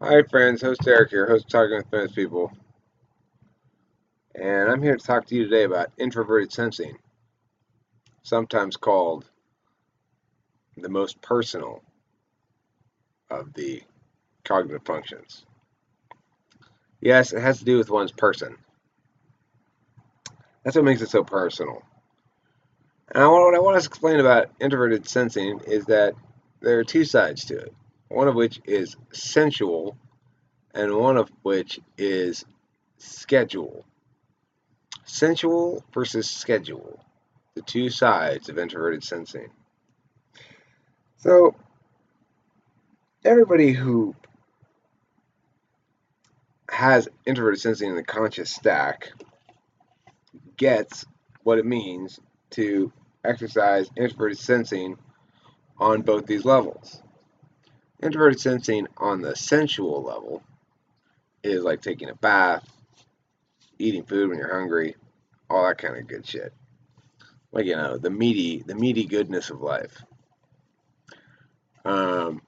Hi friends, host Eric here, host of Talking with Famous People, and I'm here to talk to you today about introverted sensing, sometimes called the most personal of the cognitive functions. Yes, it has to do with one's person. That's what makes it so personal. And what I want to explain about introverted sensing is that there are two sides to it, one of which is sensual, and one of which is schedule. Sensual versus schedule, the two sides of introverted sensing. So, everybody who has introverted sensing in the conscious stack gets what it means to exercise introverted sensing on both these levels. Introverted sensing on the sensual level is like taking a bath, eating food when you're hungry, all that kind of good shit. Like the meaty goodness of life. Um,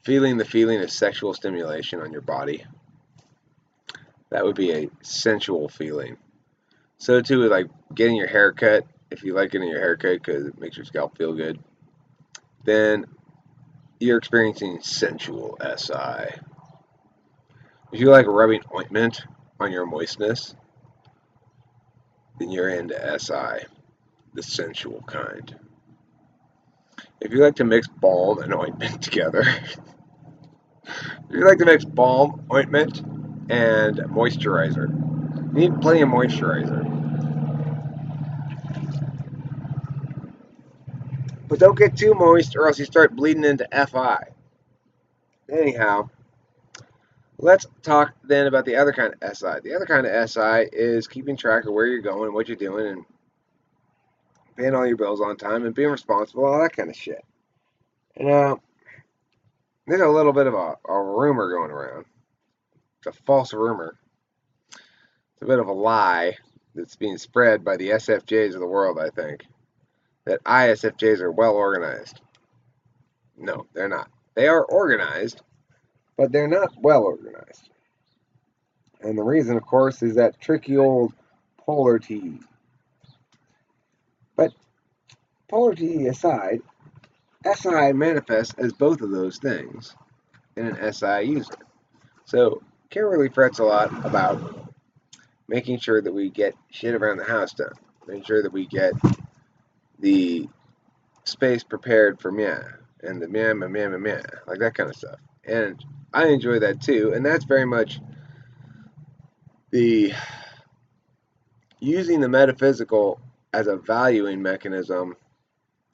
Feeling the feeling of sexual stimulation on your body, that would be a sensual feeling. So too with like getting your hair cut. If you like getting your hair cut because it makes your scalp feel good, then you're experiencing sensual SI. If you like rubbing ointment on your moistness, then you're into SI, the sensual kind. If you like to mix balm and ointment together, if you like to mix balm, ointment, and moisturizer, you need plenty of moisturizer. But don't get too moist or else you start bleeding into FI. Anyhow, let's talk then about the other kind of SI. The other kind of SI is keeping track of where you're going, what you're doing, and paying all your bills on time and being responsible, all that kind of shit. And there's a little bit of a rumor going around. It's a false rumor. It's a bit of a lie that's being spread by the SFJs of the world, I think, that ISFJs are well organized. No, they're not. They are organized, but they're not well organized. And the reason, of course, is that tricky old polar T. But polar T aside, SI manifests as both of those things in an SI user. So Kimberly frets a lot about making sure that we get shit around the house done, making sure that we get the space prepared for meh and the meh, meh, meh, meh, meh, like that kind of stuff. And I enjoy that too, and that's very much the using the metaphysical as a valuing mechanism.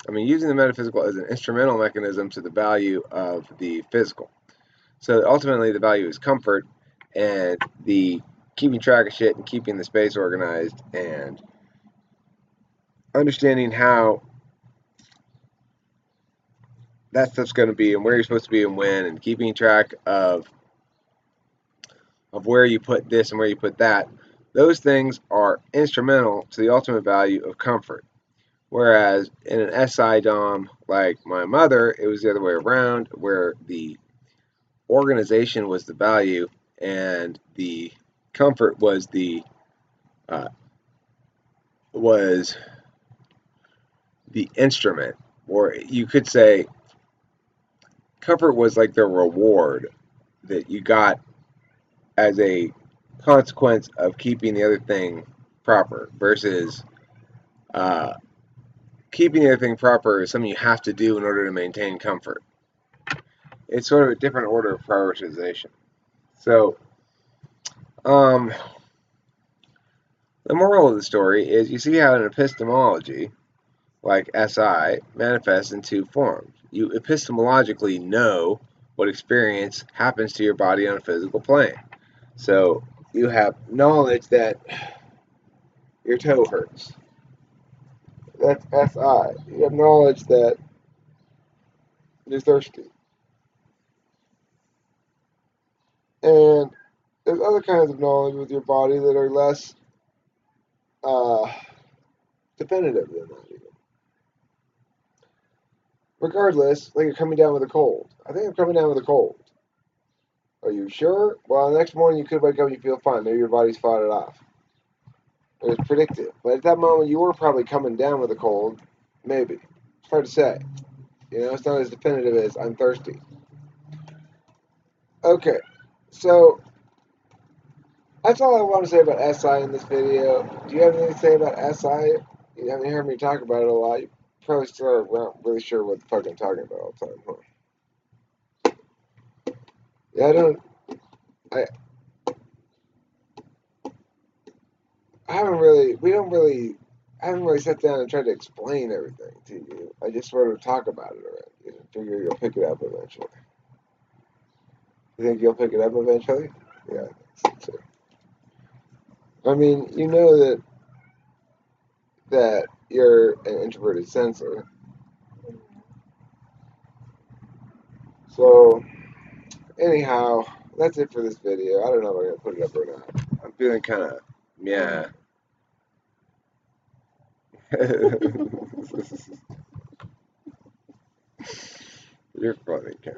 I mean, using the metaphysical as an instrumental mechanism to the value of the physical. So ultimately, the value is comfort, and the keeping track of shit and keeping the space organized and understanding how that stuff's going to be and where you're supposed to be and when, and keeping track of where you put this and where you put that. Those things are instrumental to the ultimate value of comfort. Whereas in an SI DOM like my mother, it was the other way around, where the organization was the value and the comfort uh, was the instrument, or you could say comfort was like the reward that you got as a consequence of keeping the other thing proper versus uh, keeping the other thing proper is something you have to do in order to maintain comfort. It's sort of a different order of prioritization. So, um, the moral of the story is you see how an epistemology, like SI, manifests in two forms. You epistemologically know what experience happens to your body on a physical plane. So, you have knowledge that your toe hurts. That's SI. You have knowledge that you're thirsty. And there's other kinds of knowledge with your body that are less uh, definitive than that, even. Regardless, like you're coming down with a cold. I think I'm coming down with a cold. Are you sure? Well, the next morning you could wake up and you feel fine. Maybe your body's fought it off. It was predictive. But at that moment, you were probably coming down with a cold. Maybe. It's hard to say. You know, it's not as definitive as I'm thirsty. Okay, so that's all I want to say about SI in this video. Do you have anything to say about SI? You haven't heard me talk about it a lot. You probably still aren't really sure what the fuck I'm talking about all the time, huh? Yeah, I, I haven't really, we don't really, I haven't really sat down and tried to explain everything to you. I just sort of talk about it already and figure you'll pick it up eventually. You think you'll pick it up eventually? Yeah, I think so too. I mean, you know that you're an introverted sensor. So, anyhow, that's it for this video. I don't know if I'm going to put it up or not. I'm feeling kind of, yeah. You're funny, Ken.